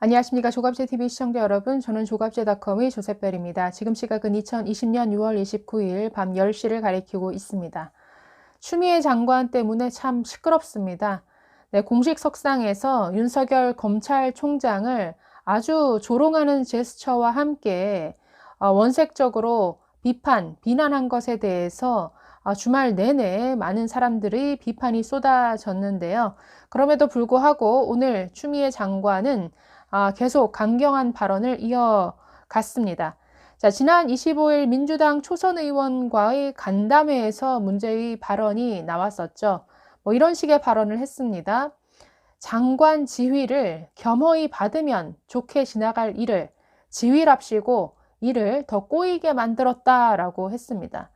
안녕하십니까. 조갑제TV 시청자 여러분. 저는 조갑제닷컴의 조셉별입니다. 지금 시각은 2020년 6월 29일 밤 10시를 가리키고 있습니다. 추미애 장관 때문에 참 시끄럽습니다. 네, 공식 석상에서 윤석열 검찰총장을 아주 조롱하는 제스처와 함께 원색적으로 비난한 것에 대해서 주말 내내 많은 사람들의 비판이 쏟아졌는데요. 그럼에도 불구하고 오늘 추미애 장관은 계속 강경한 발언을 이어갔습니다. 자, 지난 25일 민주당 초선 의원과의 간담회에서 문제의 발언이 나왔었죠. 이런 식의 발언을 했습니다. 장관 지위를 겸허히 받으면 좋게 지나갈 일을 지위랍시고 일을 더 꼬이게 만들었다라고 했습니다.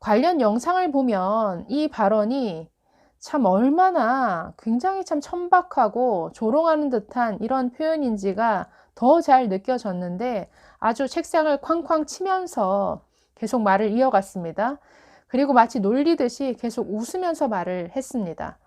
관련 영상을 보면 이 발언이 참 얼마나 굉장히 참 천박하고 조롱하는 듯한 이런 표현인지가 더 잘 느껴졌는데 아주 책상을 쾅쾅 치면서 계속 말을 이어갔습니다. 그리고 마치 놀리듯이 계속 웃으면서 말을 했습니다.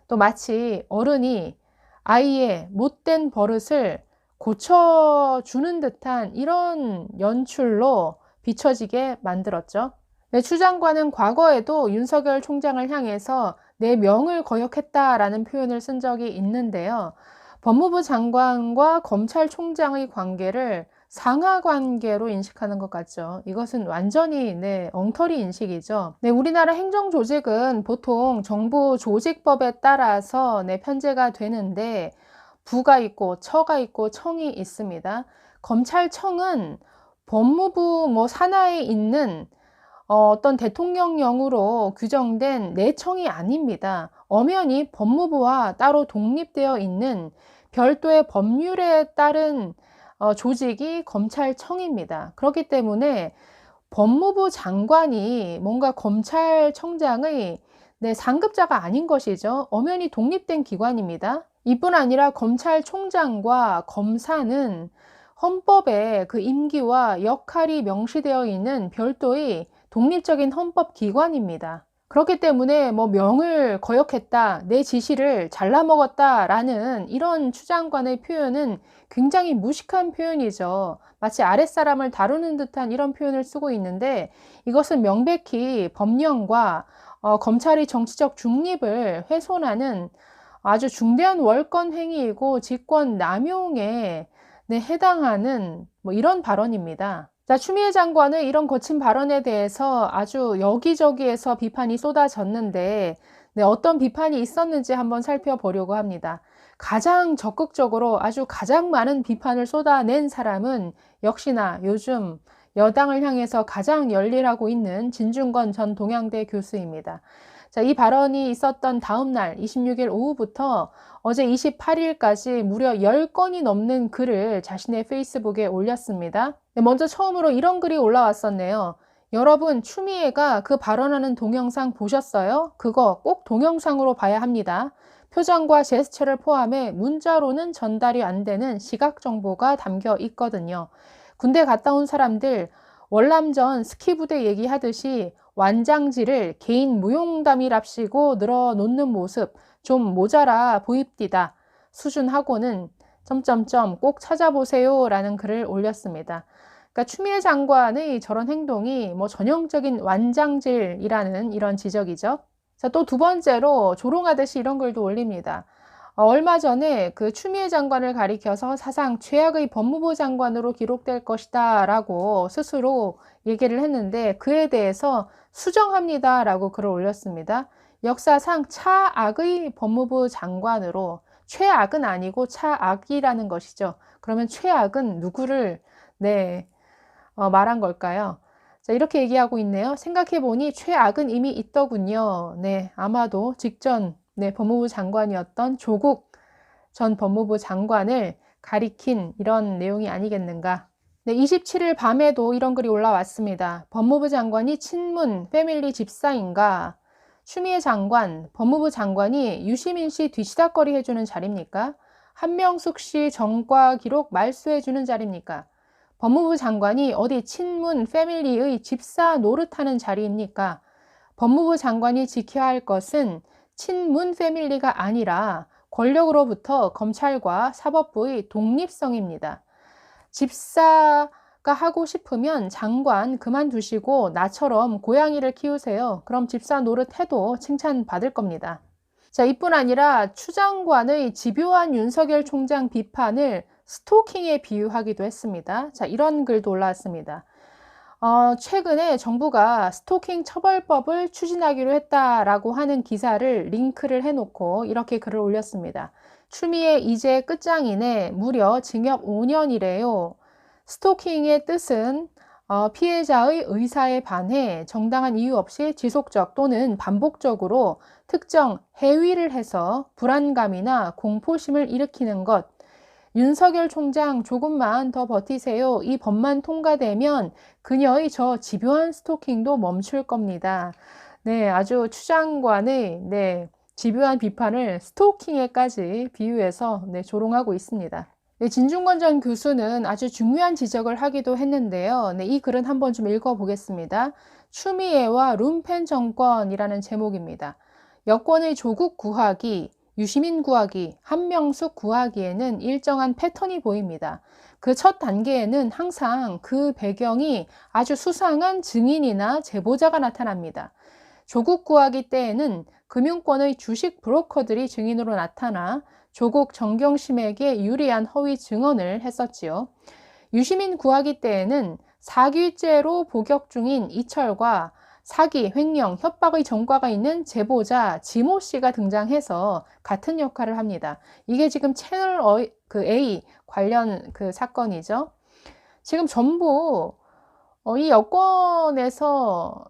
또 마치 어른이 아이의 못된 버릇을 고쳐주는 듯한 이런 연출로 비춰지게 만들었죠. 네, 추 장관은 과거에도 윤석열 총장을 향해서 내 명을 거역했다라는 표현을 쓴 적이 있는데요. 법무부 장관과 검찰총장의 관계를 상하 관계로 인식하는 것 같죠. 이것은 완전히 엉터리 인식이죠. 우리나라 행정조직은 보통 정부 조직법에 따라서 편제가 되는데 부가 있고 처가 있고 청이 있습니다. 검찰청은 법무부 산하에 있는 어떤 대통령령으로 규정된 내청이 아닙니다. 엄연히 법무부와 따로 독립되어 있는 별도의 법률에 따른 조직이 검찰청입니다. 그렇기 때문에 법무부 장관이 뭔가 검찰청장의 상급자가 아닌 것이죠. 엄연히 독립된 기관입니다. 이뿐 아니라 검찰총장과 검사는 헌법에 그 임기와 역할이 명시되어 있는 별도의 독립적인 헌법기관입니다. 그렇기 때문에 명을 거역했다, 내 지시를 잘라먹었다라는 이런 추 장관의 표현은 굉장히 무식한 표현이죠. 마치 아랫사람을 다루는 듯한 이런 표현을 쓰고 있는데 이것은 명백히 법령과 검찰의 정치적 중립을 훼손하는 아주 중대한 월권 행위이고 직권 남용에 해당하는 이런 발언입니다. 자, 추미애 장관의 이런 거친 발언에 대해서 아주 여기저기에서 비판이 쏟아졌는데 어떤 비판이 있었는지 한번 살펴보려고 합니다. 가장 적극적으로 아주 가장 많은 비판을 쏟아낸 사람은 역시나 요즘 여당을 향해서 가장 열일하고 있는 진중권 전 동양대 교수입니다. 자, 이 발언이 있었던 다음 날 26일 오후부터 어제 28일까지 무려 10건이 넘는 글을 자신의 페이스북에 올렸습니다. 먼저 처음으로 이런 글이 올라왔었네요. 여러분, 추미애가 그 발언하는 동영상 보셨어요? 그거 꼭 동영상으로 봐야 합니다. 표정과 제스처를 포함해 문자로는 전달이 안 되는 시각 정보가 담겨 있거든요. 군대 갔다 온 사람들 월남전 스키부대 얘기하듯이 완장지를 개인 무용담이랍시고 늘어놓는 모습 좀 모자라 보입디다. 수준하고는 꼭 찾아보세요 라는 글을 올렸습니다. 그러니까 추미애 장관의 저런 행동이 전형적인 완장질이라는 이런 지적이죠. 자, 또 두 번째로 조롱하듯이 이런 글도 올립니다. 얼마 전에 그 추미애 장관을 가리켜서 사상 최악의 법무부 장관으로 기록될 것이다 라고 스스로 얘기를 했는데 그에 대해서 수정합니다 라고 글을 올렸습니다. 역사상 차악의 법무부 장관으로 최악은 아니고 차악이라는 것이죠. 그러면 최악은 누구를 말한 걸까요? 자, 이렇게 얘기하고 있네요. 생각해보니 최악은 이미 있더군요. 아마도 직전 법무부 장관이었던 조국 전 법무부 장관을 가리킨 이런 내용이 아니겠는가. 27일 밤에도 이런 글이 올라왔습니다. 법무부 장관이 친문 패밀리 집사인가? 추미애 장관, 법무부 장관이 유시민 씨 뒤치다꺼리 해주는 자리입니까? 한명숙 씨 전과 기록 말소해주는 자리입니까? 법무부 장관이 어디 친문 패밀리의 집사 노릇하는 자리입니까? 법무부 장관이 지켜야 할 것은 친문 패밀리가 아니라 권력으로부터 검찰과 사법부의 독립성입니다. 집사가 하고 싶으면 장관 그만두시고 나처럼 고양이를 키우세요. 그럼 집사 노릇해도 칭찬받을 겁니다. 자, 이뿐 아니라 추 장관의 집요한 윤석열 총장 비판을 스토킹에 비유하기도 했습니다. 자, 이런 글도 올라왔습니다. 최근에 정부가 스토킹 처벌법을 추진하기로 했다라고 하는 기사를 링크를 해놓고 이렇게 글을 올렸습니다. 추미애 이제 끝장이네. 무려 징역 5년이래요. 스토킹의 뜻은 피해자의 의사에 반해 정당한 이유 없이 지속적 또는 반복적으로 특정 해위를 해서 불안감이나 공포심을 일으키는 것. 윤석열 총장 조금만 더 버티세요. 이 법만 통과되면 그녀의 저 집요한 스토킹도 멈출 겁니다. 네, 아주 추 장관의 집요한 비판을 스토킹에까지 비유해서 조롱하고 있습니다. 네, 진중권 전 교수는 아주 중요한 지적을 하기도 했는데요. 이 글은 한번 좀 읽어보겠습니다. 추미애와 룸펜 정권이라는 제목입니다. 여권의 조국 구하기, 유시민 구하기, 한명숙 구하기에는 일정한 패턴이 보입니다. 그 첫 단계에는 항상 그 배경이 아주 수상한 증인이나 제보자가 나타납니다. 조국 구하기 때에는 금융권의 주식 브로커들이 증인으로 나타나 조국 정경심에게 유리한 허위 증언을 했었지요. 유시민 구하기 때에는 사기죄로 복역 중인 이철과 사기, 횡령, 협박의 전과가 있는 제보자 지모 씨가 등장해서 같은 역할을 합니다. 이게 지금 채널 A 관련 그 사건이죠. 지금 전부 이 여권에서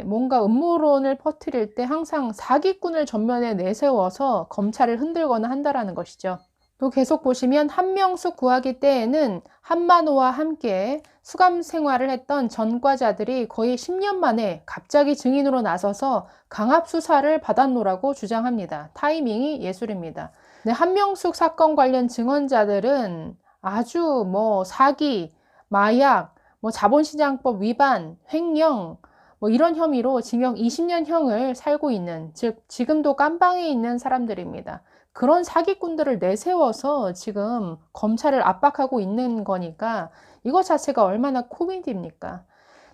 뭔가 음모론을 퍼뜨릴 때 항상 사기꾼을 전면에 내세워서 검찰을 흔들거나 한다라는 것이죠. 또 계속 보시면 한명숙 구하기 때에는 한만호와 함께 수감 생활을 했던 전과자들이 거의 10년 만에 갑자기 증인으로 나서서 강압 수사를 받았노라고 주장합니다. 타이밍이 예술입니다. 한명숙 사건 관련 증언자들은 아주 사기, 마약, 자본시장법 위반, 횡령, 이런 혐의로 징역 20년형을 살고 있는, 즉 지금도 깜방에 있는 사람들입니다. 그런 사기꾼들을 내세워서 지금 검찰을 압박하고 있는 거니까 이것 자체가 얼마나 코미디입니까?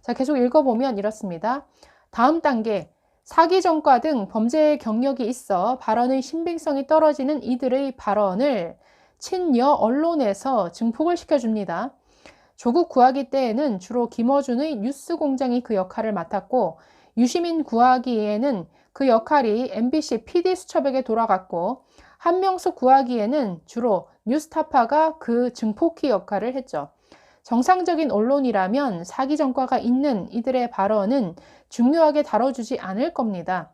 자, 계속 읽어보면 이렇습니다. 다음 단계, 사기 전과 등 범죄 경력이 있어 발언의 신빙성이 떨어지는 이들의 발언을 친여 언론에서 증폭을 시켜줍니다. 조국 구하기 때에는 주로 김어준의 뉴스공장이 그 역할을 맡았고, 유시민 구하기에는 그 역할이 MBC PD 수첩에게 돌아갔고, 한명숙 구하기에는 주로 뉴스타파가 그 증폭기 역할을 했죠. 정상적인 언론이라면 사기 전과가 있는 이들의 발언은 중요하게 다뤄주지 않을 겁니다.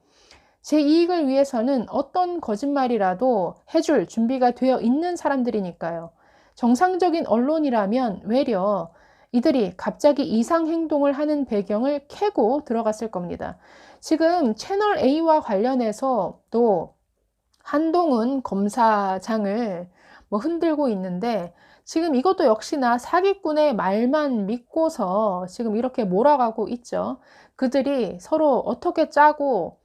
제 이익을 위해서는 어떤 거짓말이라도 해줄 준비가 되어 있는 사람들이니까요. 정상적인 언론이라면 외려 이들이 갑자기 이상 행동을 하는 배경을 캐고 들어갔을 겁니다. 지금 채널 A와 관련해서 또 한동훈 검사장을 흔들고 있는데, 지금 이것도 역시나 사기꾼의 말만 믿고서 지금 이렇게 몰아가고 있죠. 그들이 서로 어떻게 짜고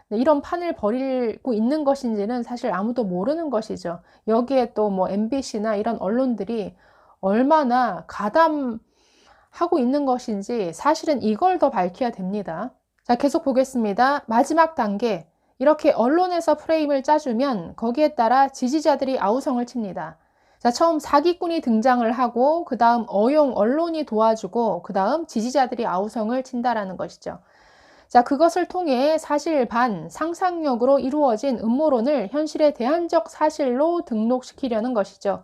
이런 판을 벌이고 있는 것인지는 사실 아무도 모르는 것이죠. 여기에 또 MBC나 이런 언론들이 얼마나 가담하고 있는 것인지 사실은 이걸 더 밝혀야 됩니다. 자, 계속 보겠습니다. 마지막 단계. 이렇게 언론에서 프레임을 짜주면 거기에 따라 지지자들이 아우성을 칩니다. 자, 처음 사기꾼이 등장을 하고 그 다음 어용 언론이 도와주고 그 다음 지지자들이 아우성을 친다라는 것이죠. 자, 그것을 통해 사실 반 상상력으로 이루어진 음모론을 현실의 대안적 사실로 등록시키려는 것이죠.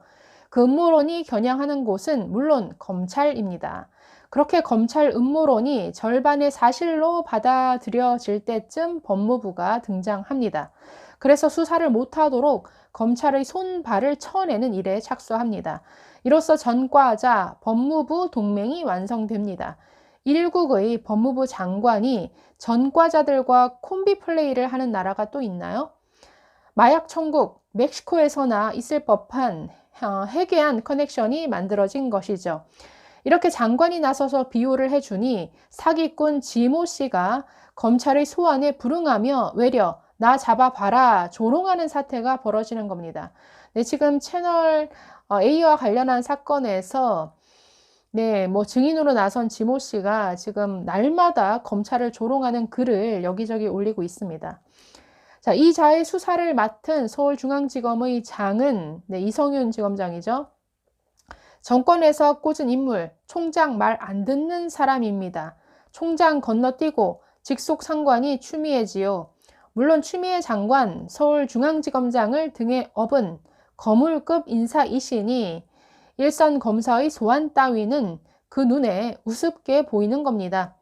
그 음모론이 겨냥하는 곳은 물론 검찰입니다. 그렇게 검찰 음모론이 절반의 사실로 받아들여질 때쯤 법무부가 등장합니다. 그래서 수사를 못하도록 검찰의 손발을 쳐내는 일에 착수합니다. 이로써 전과자 법무부 동맹이 완성됩니다. 일국의 법무부 장관이 전과자들과 콤비 플레이를 하는 나라가 또 있나요? 마약 천국, 멕시코에서나 있을 법한 해괴한 커넥션이 만들어진 것이죠. 이렇게 장관이 나서서 비호를 해주니 사기꾼 지모 씨가 검찰의 소환에 불응하며 외려 나 잡아봐라 조롱하는 사태가 벌어지는 겁니다. 네, 지금 채널 A와 관련한 사건에서 네, 뭐 증인으로 나선 지모 씨가 지금 날마다 검찰을 조롱하는 글을 여기저기 올리고 있습니다. 자, 이 자의 수사를 맡은 서울중앙지검의 장은 네, 이성윤 지검장이죠. 정권에서 꽂은 인물, 총장 말 안 듣는 사람입니다. 총장 건너뛰고 직속 상관이 추미애지요. 물론 추미애 장관, 서울중앙지검장을 등에 업은 거물급 인사이시니 일선 검사의 소환 따위는 그 눈에 우습게 보이는 겁니다.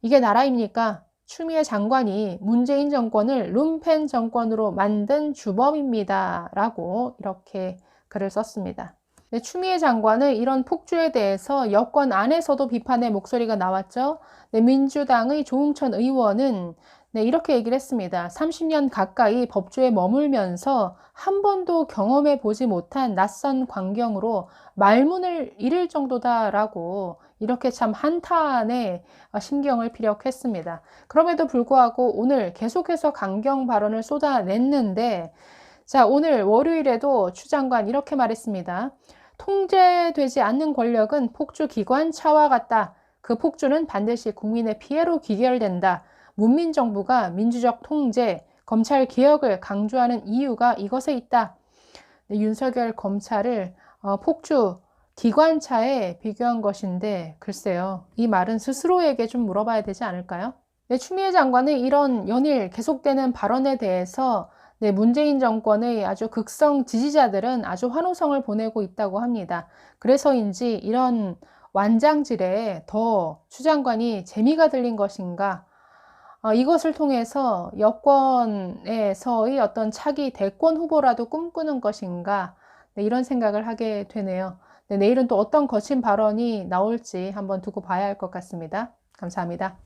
이게 나라입니까? 추미애 장관이 문재인 정권을 룸펜 정권으로 만든 주범입니다. 라고 이렇게 글을 썼습니다. 네, 추미애 장관의 이런 폭주에 대해서 여권 안에서도 비판의 목소리가 나왔죠. 네, 민주당의 조응천 의원은 네, 이렇게 얘기를 했습니다. 30년 가까이 법조에 머물면서 한 번도 경험해 보지 못한 낯선 광경으로 말문을 잃을 정도다라고 이렇게 참 한탄의 심경을 피력했습니다. 그럼에도 불구하고 오늘 계속해서 강경 발언을 쏟아냈는데 자, 오늘 월요일에도 추 장관 이렇게 말했습니다. 통제되지 않는 권력은 폭주 기관차와 같다. 그 폭주는 반드시 국민의 피해로 귀결된다. 문민정부가 민주적 통제, 검찰 개혁을 강조하는 이유가 이것에 있다. 네, 윤석열 검찰을 폭주 기관차에 비교한 것인데 글쎄요. 이 말은 스스로에게 좀 물어봐야 되지 않을까요? 네, 추미애 장관의 이런 연일 계속되는 발언에 대해서 네, 문재인 정권의 아주 극성 지지자들은 아주 환호성을 보내고 있다고 합니다. 그래서인지 이런 완장질에 더 추 장관이 재미가 들린 것인가? 이것을 통해서 여권에서의 어떤 차기 대권 후보라도 꿈꾸는 것인가? 네, 이런 생각을 하게 되네요. 네, 내일은 또 어떤 거친 발언이 나올지 한번 두고 봐야 할 것 같습니다. 감사합니다.